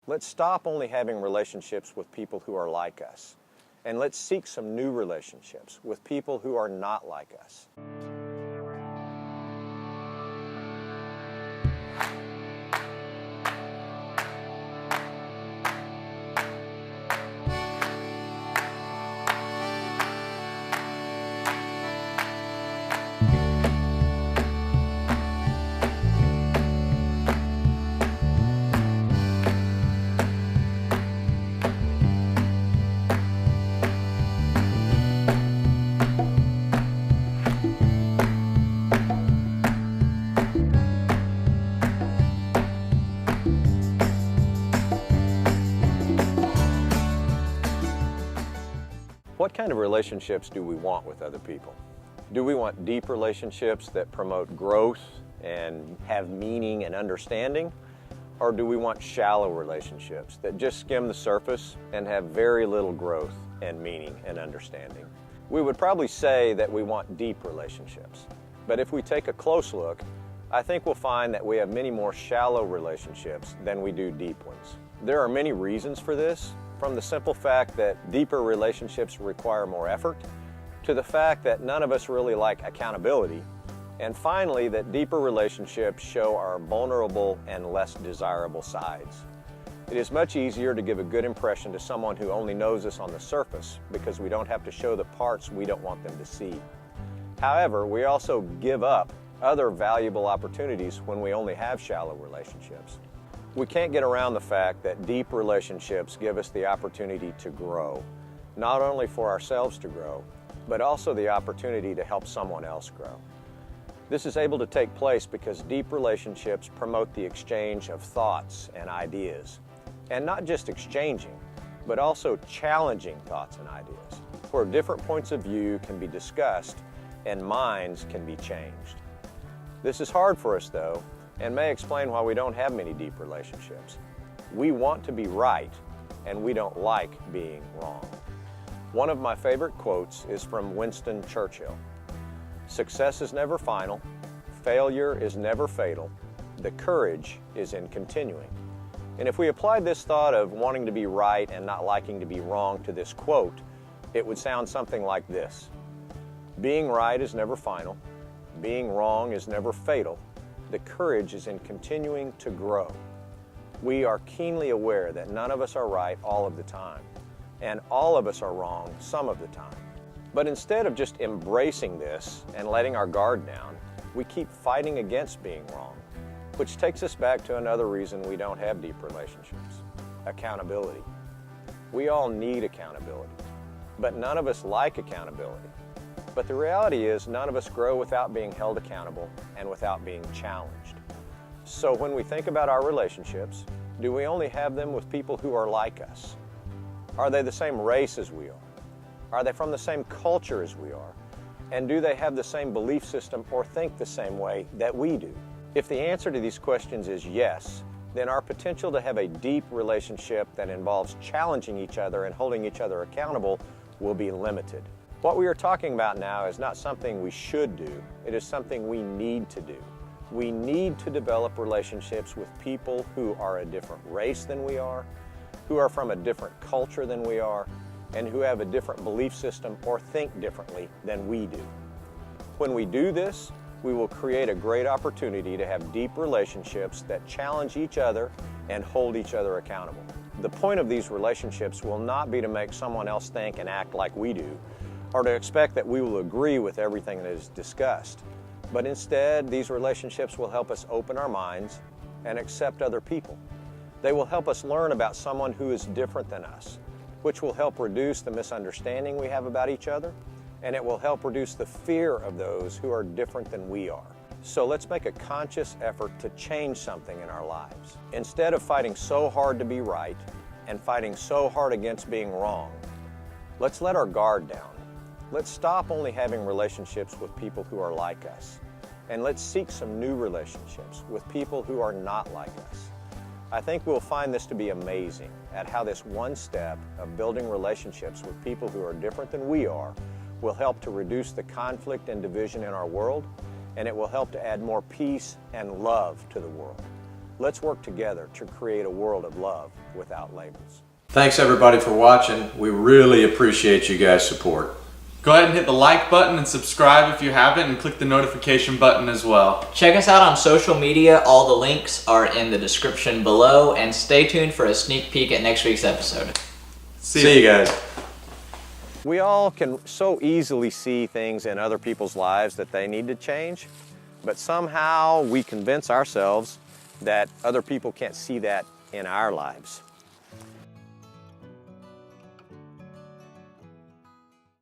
Let's stop only having relationships with people who are like us, and let's seek some new relationships with people who are not like us. What kind of relationships do we want with other people? Do we want deep relationships that promote growth and have meaning and understanding? Or do we want shallow relationships that just skim the surface and have very little growth and meaning and understanding? We would probably say that we want deep relationships. But if we take a close look, I think we'll find that we have many more shallow relationships than we do deep ones. There are many reasons for this, from the simple fact that deeper relationships require more effort, to the fact that none of us really like accountability, and finally that deeper relationships show our vulnerable and less desirable sides. It is much easier to give a good impression to someone who only knows us on the surface because we don't have to show the parts we don't want them to see. However, we also give up other valuable opportunities when we only have shallow relationships. We can't get around the fact that deep relationships give us the opportunity to grow, not only for ourselves to grow, but also the opportunity to help someone else grow. This is able to take place because deep relationships promote the exchange of thoughts and ideas, and not just exchanging, but also challenging thoughts and ideas, where different points of view can be discussed and minds can be changed. This is hard for us though, and may explain why we don't have many deep relationships. We want to be right, and we don't like being wrong. One of my favorite quotes is from Winston Churchill. "Success is never final, failure is never fatal, the courage is in continuing." And if we applied this thought of wanting to be right and not liking to be wrong to this quote, it would sound something like this. Being right is never final, being wrong is never fatal, the courage is in continuing to grow. We are keenly aware that none of us are right all of the time, and all of us are wrong some of the time. But instead of just embracing this and letting our guard down, we keep fighting against being wrong, which takes us back to another reason we don't have deep relationships: accountability. We all need accountability, but none of us like accountability. But the reality is none of us grow without being held accountable and without being challenged. So when we think about our relationships, do we only have them with people who are like us? Are they the same race as we are? Are they from the same culture as we are? And do they have the same belief system or think the same way that we do? If the answer to these questions is yes, then our potential to have a deep relationship that involves challenging each other and holding each other accountable will be limited. What we are talking about now is not something we should do, it is something we need to do. We need to develop relationships with people who are a different race than we are, who are from a different culture than we are, and who have a different belief system or think differently than we do. When we do this, we will create a great opportunity to have deep relationships that challenge each other and hold each other accountable. The point of these relationships will not be to make someone else think and act like we do, or to expect that we will agree with everything that is discussed. But instead, these relationships will help us open our minds and accept other people. They will help us learn about someone who is different than us, which will help reduce the misunderstanding we have about each other, and it will help reduce the fear of those who are different than we are. So let's make a conscious effort to change something in our lives. Instead of fighting so hard to be right and fighting so hard against being wrong, let's let our guard down. Let's stop only having relationships with people who are like us, and let's seek some new relationships with people who are not like us. I think we'll find this to be amazing at how this one step of building relationships with people who are different than we are will help to reduce the conflict and division in our world, and it will help to add more peace and love to the world. Let's work together to create a world of love without labels. Thanks everybody for watching. We really appreciate you guys' support. Go ahead and hit the like button and subscribe if you haven't, and click the notification button as well. Check us out on social media. All the links are in the description below, and stay tuned for a sneak peek at next week's episode. See you guys. We all can so easily see things in other people's lives that they need to change, but somehow we convince ourselves that other people can't see that in our lives.